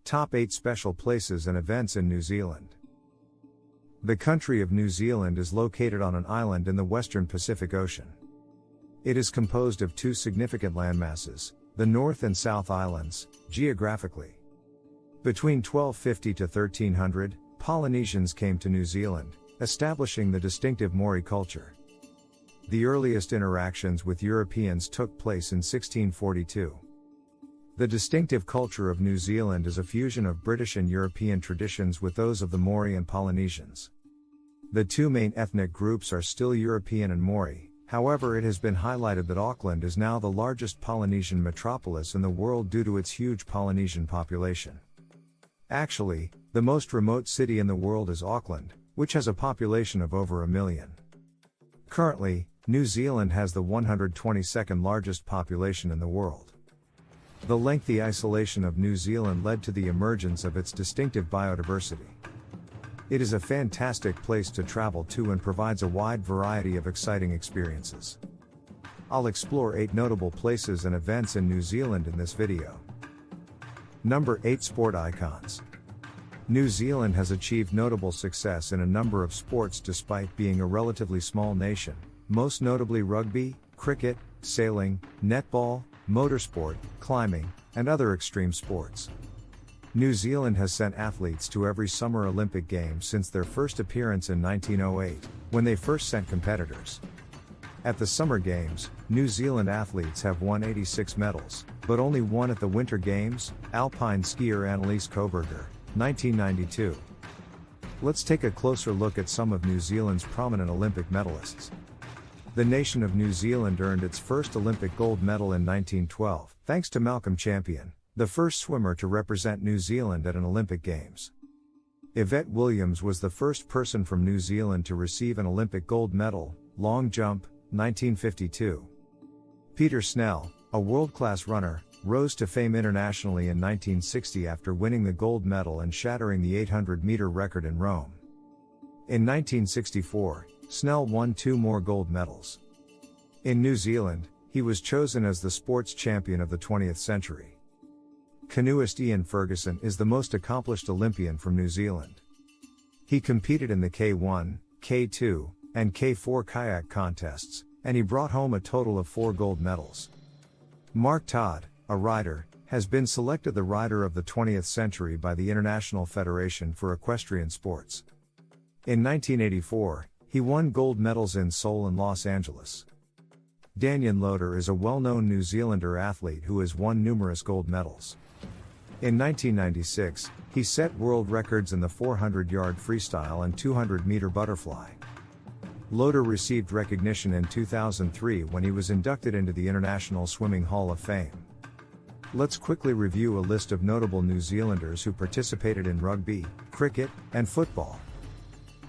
Top 8 Special Places and Events in New Zealand. The country of New Zealand is located on an island in the western Pacific Ocean. It is composed of two significant landmasses, the North and South Islands, geographically. Between 1250 to 1300, Polynesians came to New Zealand, establishing the distinctive Mori culture. The earliest interactions with Europeans took place in 1642. The distinctive culture of New Zealand is a fusion of British and European traditions with those of the Mori and Polynesians. The two main ethnic groups are still European and Mori, however it has been highlighted that Auckland is now the largest Polynesian metropolis in the world due to its huge Polynesian population. Actually, the most remote city in the world is Auckland, which has a population of over 1 million. Currently, New Zealand has the 122nd largest population in the world. The lengthy isolation of New Zealand led to the emergence of its distinctive biodiversity. It is a fantastic place to travel to and provides a wide variety of exciting experiences. I'll explore 8 notable places and events in New Zealand in this video. Number 8 Sport Icons. New Zealand has achieved notable success in a number of sports despite being a relatively small nation, most notably rugby, cricket, sailing, netball, motorsport, climbing, and other extreme sports. New Zealand has sent athletes to every Summer Olympic Games since their first appearance in 1908, when they first sent competitors. At the Summer Games, New Zealand athletes have won 86 medals, but only one at the Winter Games, alpine skier Annelies Coberger, 1992. Let's take a closer look at some of New Zealand's prominent Olympic medalists. The nation of New Zealand earned its first Olympic gold medal in 1912, thanks to Malcolm Champion, the first swimmer to represent New Zealand at an Olympic Games. Yvette Williams was the first person from New Zealand to receive an Olympic gold medal, long jump, 1952. Peter Snell, a world-class runner, rose to fame internationally in 1960 after winning the gold medal and shattering the 800-meter record in Rome. In 1964, Snell won 2 more gold medals. In New Zealand, he was chosen as the sports champion of the 20th century. Canoeist Ian Ferguson is the most accomplished Olympian from New Zealand. He competed in the K1, K2, and K4 kayak contests, and he brought home a total of 4 gold medals. Mark Todd, a rider, has been selected the Rider of the 20th Century by the International Federation for Equestrian Sports. In 1984, he won gold medals in Seoul and Los Angeles. Daniel Loader is a well-known New Zealander athlete who has won numerous gold medals. In 1996, he set world records in the 400-yard freestyle and 200-meter butterfly. Loader received recognition in 2003 when he was inducted into the International Swimming Hall of Fame. Let's quickly review a list of notable New Zealanders who participated in rugby, cricket, and football.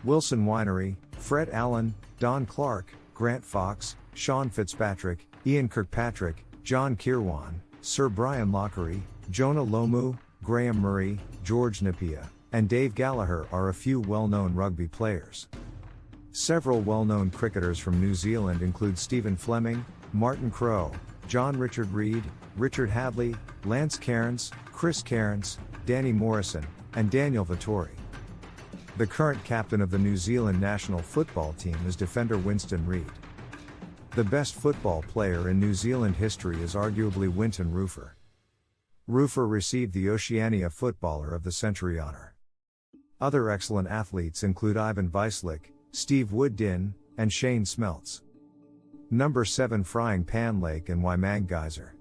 Wilson Winery, Fred Allen, Don Clark, Grant Fox, Sean Fitzpatrick, Ian Kirkpatrick, John Kirwan, Sir Brian Lockery, Jonah Lomu, Graham Murray, George Napier, and Dave Gallagher are a few well-known rugby players. Several well-known cricketers from New Zealand include Stephen Fleming, Martin Crowe, John Richard Reid, Richard Hadley, Lance Cairns, Chris Cairns, Danny Morrison, and Daniel Vettori. The current captain of the New Zealand national football team is defender Winston Reid. The best football player in New Zealand history is arguably Winton Rufer. Rufer received the Oceania Footballer of the Century honor. Other excellent athletes include Ivan Weisslich, Steve Wood-Din, and Shane Smeltz. Number 7 Frying Pan Lake and Waimang Geyser.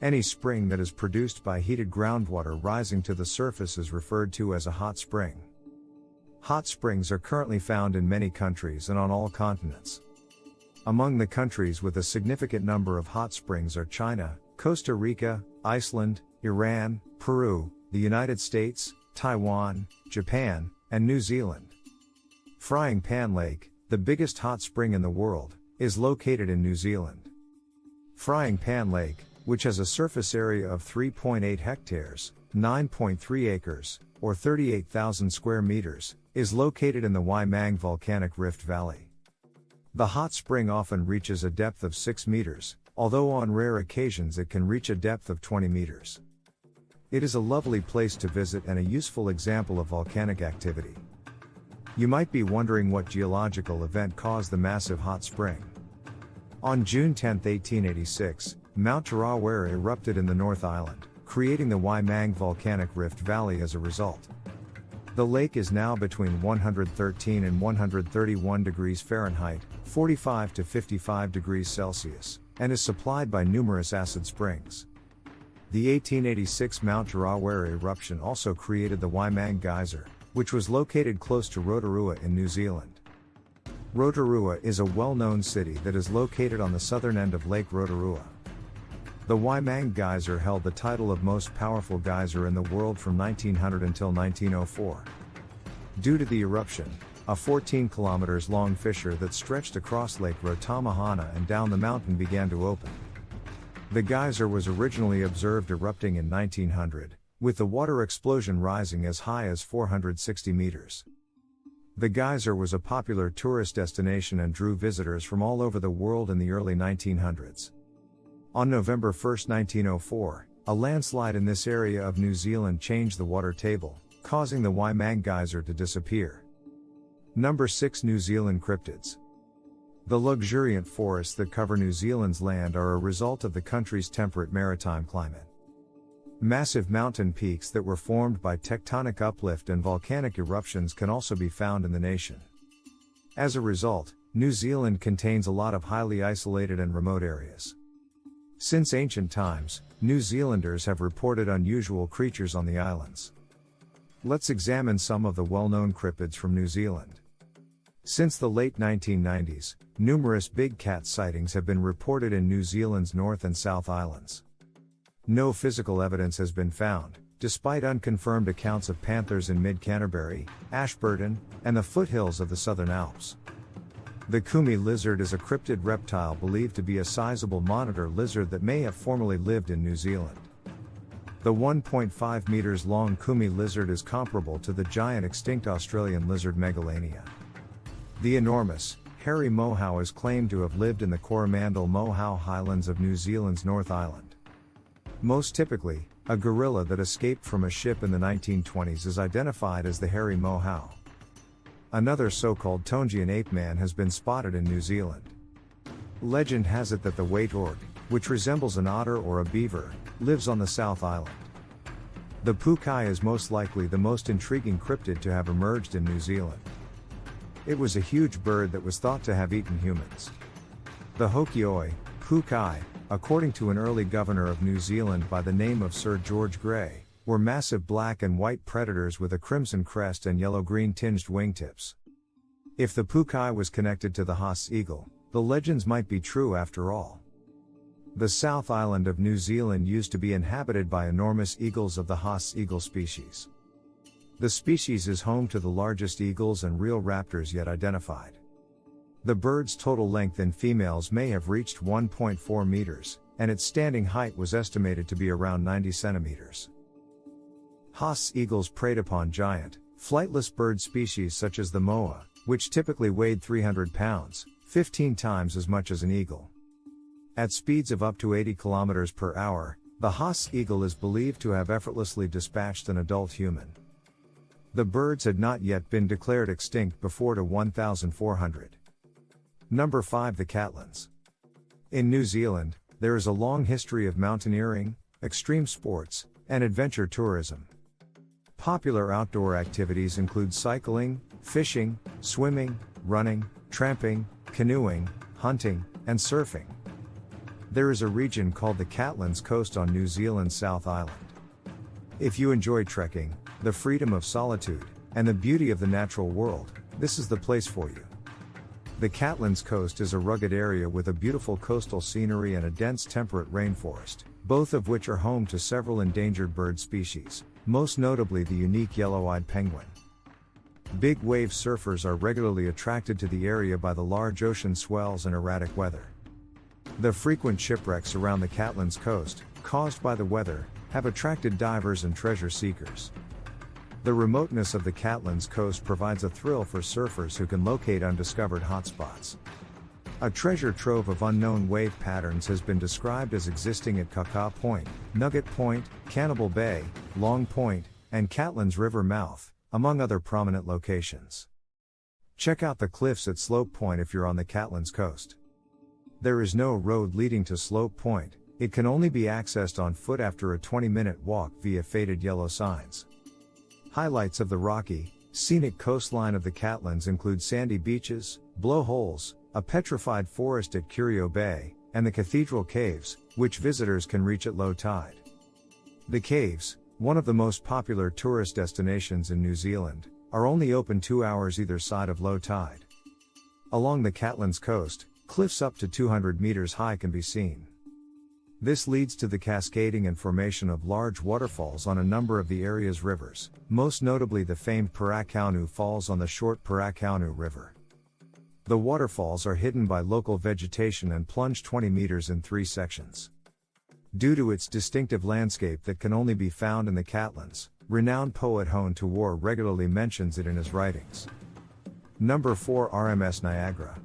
Any spring that is produced by heated groundwater rising to the surface is referred to as a hot spring. Hot springs are currently found in many countries and on all continents. Among the countries with a significant number of hot springs are China, Costa Rica, Iceland, Iran, Peru, the United States, Taiwan, Japan, and New Zealand. Frying Pan Lake, the biggest hot spring in the world, is located in New Zealand. Frying Pan Lake, which has a surface area of 3.8 hectares, 9.3 acres, or 38,000 square meters, is located in the Waimang volcanic rift valley. The hot spring often reaches a depth of 6 meters, although on rare occasions it can reach a depth of 20 meters. It is a lovely place to visit and a useful example of volcanic activity. You might be wondering what geological event caused the massive hot spring. On June 10, 1886, Mount Tarawera erupted in the North Island, creating the Waimang volcanic rift valley as a result. The lake is now between 113 and 131 degrees Fahrenheit, 45 to 55 degrees Celsius, and is supplied by numerous acid springs. The 1886 Mount Tarawera eruption also created the Waimang geyser, which was located close to Rotorua in New Zealand. Rotorua is a well-known city that is located on the southern end of Lake Rotorua. The Waimang geyser held the title of most powerful geyser in the world from 1900 until 1904. Due to the eruption, a 14 kilometers long fissure that stretched across Lake Rotamahana and down the mountain began to open. The geyser was originally observed erupting in 1900, with the water explosion rising as high as 460 meters. The geyser was a popular tourist destination and drew visitors from all over the world in the early 1900s. On November 1, 1904, a landslide in this area of New Zealand changed the water table, causing the Waimang geyser to disappear. Number 6. New Zealand cryptids. The luxuriant forests that cover New Zealand's land are a result of the country's temperate maritime climate. Massive mountain peaks that were formed by tectonic uplift and volcanic eruptions can also be found in the nation. As a result, New Zealand contains a lot of highly isolated and remote areas. Since ancient times, New Zealanders have reported unusual creatures on the islands. Let's examine some of the well-known cryptids from New Zealand. Since the late 1990s, numerous big cat sightings have been reported in New Zealand's North and South Islands. No physical evidence has been found, despite unconfirmed accounts of panthers in mid-Canterbury, Ashburton, and the foothills of the Southern Alps. The Kumi lizard is a cryptid reptile believed to be a sizable monitor lizard that may have formerly lived in New Zealand. The 1.5 meters long Kumi lizard is comparable to the giant extinct Australian lizard Megalania. The enormous, hairy mohau is claimed to have lived in the Coromandel Mohau highlands of New Zealand's North Island. Most typically, a gorilla that escaped from a ship in the 1920s is identified as the hairy mohau. Another so-called Tongian ape man has been spotted in New Zealand. Legend has it that the Wait org, which resembles an otter or a beaver, lives on the South Island. The pukai is most likely the most intriguing cryptid to have emerged in New Zealand. It was a huge bird that was thought to have eaten humans. The hokioi, pukai, according to an early governor of New Zealand by the name of Sir George Grey, were massive black and white predators with a crimson crest and yellow-green tinged wingtips. If the pukai was connected to the Haas eagle, the legends might be true after all. The South Island of New Zealand used to be inhabited by enormous eagles of the Haas eagle species. The species is home to the largest eagles and real raptors yet identified. The bird's total length in females may have reached 1.4 meters, and its standing height was estimated to be around 90 centimeters. Haas eagles preyed upon giant, flightless bird species such as the moa, which typically weighed 300 pounds, 15 times as much as an eagle. At speeds of up to 80 kilometers per hour, the Haas eagle is believed to have effortlessly dispatched an adult human. The birds had not yet been declared extinct before to 1400. Number 5. The Catlins. In New Zealand, there is a long history of mountaineering, extreme sports, and adventure tourism. Popular outdoor activities include cycling, fishing, swimming, running, tramping, canoeing, hunting, and surfing. There is a region called the Catlins Coast on New Zealand's South Island. If you enjoy trekking, the freedom of solitude, and the beauty of the natural world, this is the place for you. The Catlins Coast is a rugged area with a beautiful coastal scenery and a dense temperate rainforest, both of which are home to several endangered bird species, most notably the unique yellow-eyed penguin. Big wave surfers are regularly attracted to the area by the large ocean swells and erratic weather. The frequent shipwrecks around the Catlins Coast, caused by the weather, have attracted divers and treasure seekers. The remoteness of the Catlins Coast provides a thrill for surfers who can locate undiscovered hotspots. A treasure trove of unknown wave patterns has been described as existing at Kaka Point, Nugget Point, Cannibal Bay, Long Point, and Catlins River mouth, among other prominent locations. Check out the cliffs at Slope Point if you're on the Catlins coast. There is no road leading to Slope Point, it can only be accessed on foot after a 20-minute walk via faded yellow signs. Highlights of the rocky, scenic coastline of the Catlins include sandy beaches, blowholes, a petrified forest at Curio Bay, and the Cathedral Caves, which visitors can reach at low tide. The caves, one of the most popular tourist destinations in New Zealand, are only open 2 hours either side of low tide. Along the Catlins coast, cliffs up to 200 meters high can be seen. This leads to the cascading and formation of large waterfalls on a number of the area's rivers, most notably the famed Parakaunu Falls on the short Parakaunu River. The waterfalls are hidden by local vegetation and plunge 20 meters in 3 sections. Due to its distinctive landscape that can only be found in the Catlins, renowned poet Hone Tawar regularly mentions it in his writings. Number 4 RMS Niagara.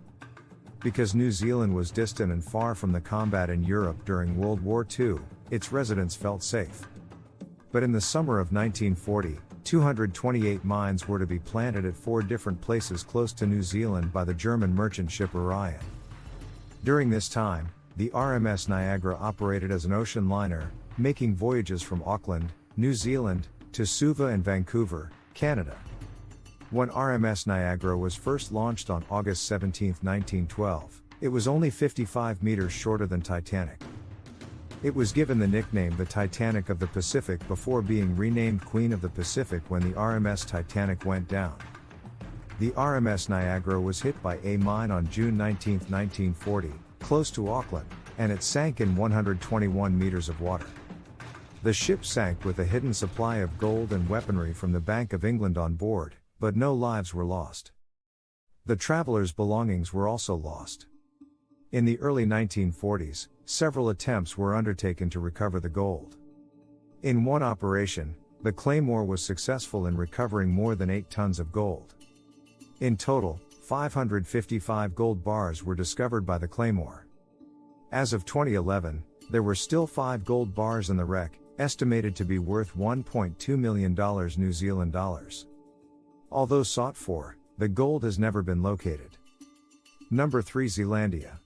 Because New Zealand was distant and far from the combat in Europe during World War II, its residents felt safe. But in the summer of 1940, 228 mines were to be planted at 4 different places close to New Zealand by the German merchant ship Orion. During this time, the RMS Niagara operated as an ocean liner, making voyages from Auckland, New Zealand, to Suva and Vancouver, Canada. When RMS Niagara was first launched on August 17, 1912, it was only 55 meters shorter than Titanic. It was given the nickname the Titanic of the Pacific before being renamed Queen of the Pacific when the RMS Titanic went down. The RMS Niagara was hit by a mine on June 19, 1940, close to Auckland, and it sank in 121 meters of water. The ship sank with a hidden supply of gold and weaponry from the Bank of England on board, but no lives were lost. The travelers' belongings were also lost. In the early 1940s, several attempts were undertaken to recover the gold. In one operation, the Claymore was successful in recovering more than 8 tons of gold. In total, 555 gold bars were discovered by the Claymore. As of 2011, there were still 5 gold bars in the wreck, estimated to be worth $1.2 million New Zealand dollars. Although sought for, the gold has never been located. Number 3 Zealandia.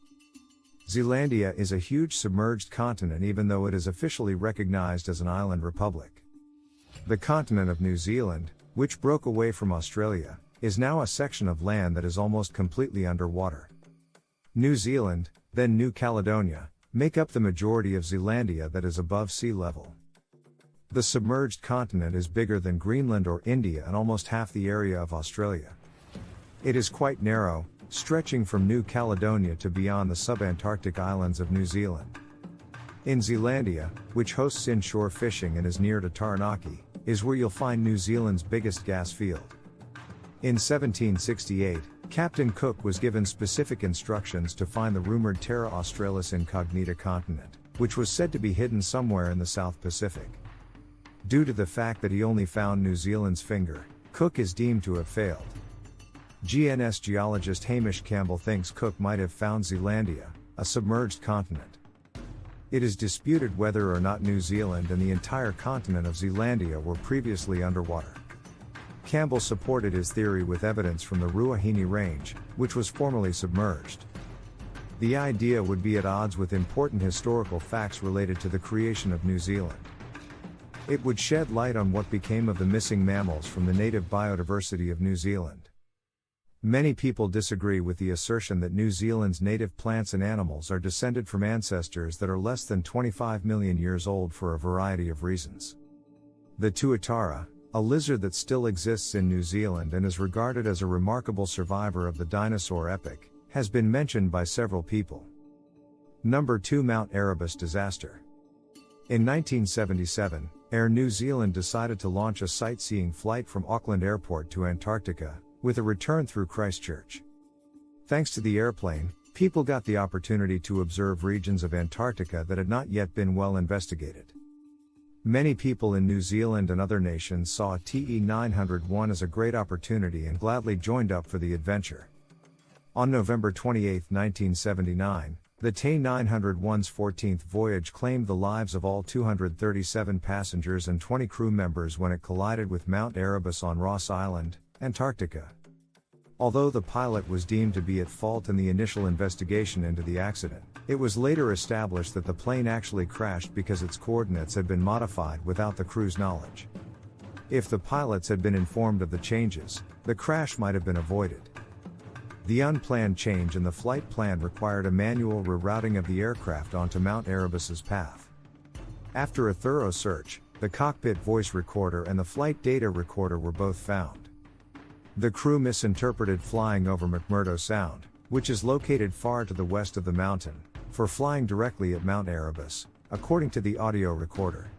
Zealandia is a huge submerged continent even though it is officially recognized as an island republic. The continent of New Zealand, which broke away from Australia, is now a section of land that is almost completely underwater. New Zealand, then New Caledonia, make up the majority of Zealandia that is above sea level. The submerged continent is bigger than Greenland or India and almost half the area of Australia. It is quite narrow, stretching from New Caledonia to beyond the subantarctic islands of New Zealand. In Zealandia, which hosts inshore fishing and is near to Taranaki, is where you'll find New Zealand's biggest gas field. In 1768, Captain Cook was given specific instructions to find the rumored Terra Australis Incognita continent, which was said to be hidden somewhere in the South Pacific. Due to the fact that he only found New Zealand's finger, Cook is deemed to have failed. GNS geologist Hamish Campbell thinks Cook might have found Zealandia, a submerged continent. It is disputed whether or not New Zealand and the entire continent of Zealandia were previously underwater. Campbell supported his theory with evidence from the Ruahine Range, which was formerly submerged. The idea would be at odds with important historical facts related to the creation of New Zealand. It would shed light on what became of the missing mammals from the native biodiversity of New Zealand. Many people disagree with the assertion that New Zealand's native plants and animals are descended from ancestors that are less than 25 million years old for a variety of reasons. The tuatara, a lizard that still exists in New Zealand and is regarded as a remarkable survivor of the dinosaur epoch, has been mentioned by several people. Number 2 Mount Erebus disaster. In 1977, Air New Zealand decided to launch a sightseeing flight from Auckland Airport to Antarctica, with a return through Christchurch. Thanks to the airplane, people got the opportunity to observe regions of Antarctica that had not yet been well investigated. Many people in New Zealand and other nations saw TE 901 as a great opportunity and gladly joined up for the adventure. On November 28, 1979, the TAI 901's 14th voyage claimed the lives of all 237 passengers and 20 crew members when it collided with Mount Erebus on Ross Island, Antarctica. Although the pilot was deemed to be at fault in the initial investigation into the accident, it was later established that the plane actually crashed because its coordinates had been modified without the crew's knowledge. If the pilots had been informed of the changes, the crash might have been avoided. The unplanned change in the flight plan required a manual rerouting of the aircraft onto Mount Erebus's path. After a thorough search, the cockpit voice recorder and the flight data recorder were both found. The crew misinterpreted flying over McMurdo Sound, which is located far to the west of the mountain, for flying directly at Mount Erebus, according to the audio recorder.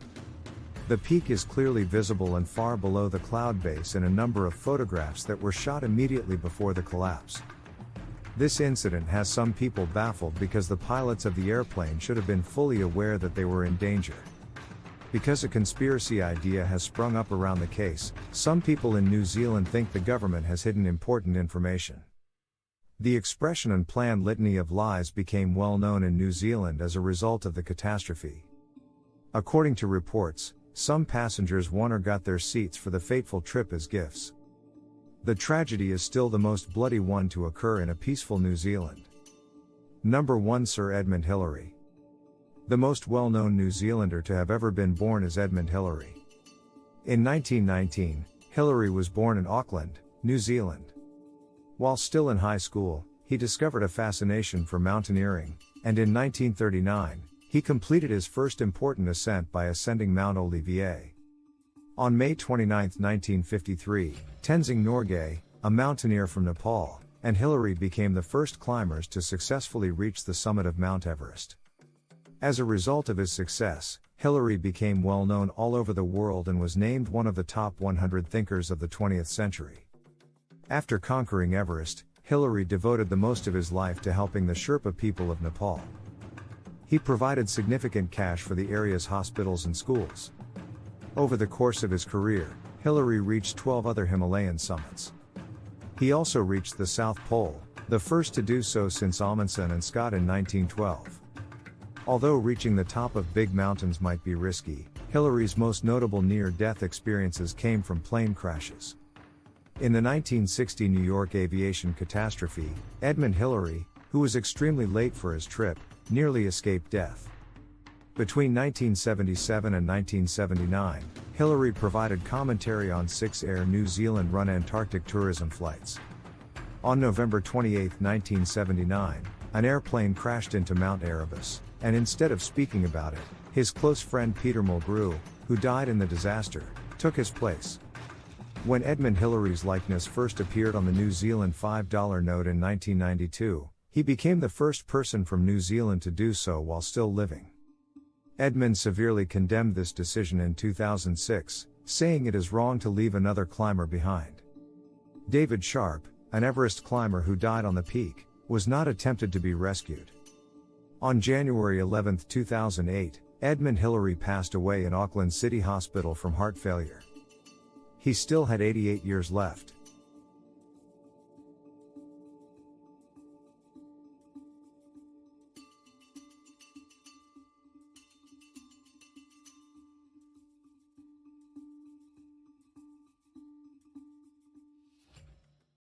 The peak is clearly visible and far below the cloud base in a number of photographs that were shot immediately before the collapse. This incident has some people baffled because the pilots of the airplane should have been fully aware that they were in danger. Because a conspiracy idea has sprung up around the case, some people in New Zealand think the government has hidden important information. The expression "unplanned litany of lies" became well known in New Zealand as a result of the catastrophe. According to reports, some passengers won or got their seats for the fateful trip as gifts. The tragedy is still the most bloody one to occur in a peaceful New Zealand. Number 1, Sir Edmund Hillary. The most well-known New Zealander to have ever been born is Edmund Hillary. In 1919, Hillary was born in Auckland, New Zealand. While still in high school, he discovered a fascination for mountaineering, and in 1939, he completed his first important ascent by ascending Mount Olivier. On May 29, 1953, Tenzing Norgay, a mountaineer from Nepal, and Hillary became the first climbers to successfully reach the summit of Mount Everest. As a result of his success, Hillary became well known all over the world and was named one of the top 100 thinkers of the 20th century. After conquering Everest, Hillary devoted the most of his life to helping the Sherpa people of Nepal. He provided significant cash for the area's hospitals and schools. Over the course of his career, Hillary reached 12 other Himalayan summits. He also reached the South Pole, the first to do so since Amundsen and Scott in 1912. Although reaching the top of big mountains might be risky, Hillary's most notable near-death experiences came from plane crashes. In the 1960 New York aviation catastrophe, Edmund Hillary, who was extremely late for his trip, nearly escaped death. Between 1977 and 1979, Hillary provided commentary on 6 Air New Zealand-run Antarctic tourism flights. On November 28, 1979, an airplane crashed into Mount Erebus, and instead of speaking about it, his close friend Peter Mulgrew, who died in the disaster, took his place. When Edmund Hillary's likeness first appeared on the New Zealand $5 note in 1992, he became the first person from New Zealand to do so while still living. Edmund severely condemned this decision in 2006, saying it is wrong to leave another climber behind. David Sharp, an Everest climber who died on the peak, was not attempted to be rescued. On January 11, 2008, Edmund Hillary passed away in Auckland City Hospital from heart failure. He still had 88 years left.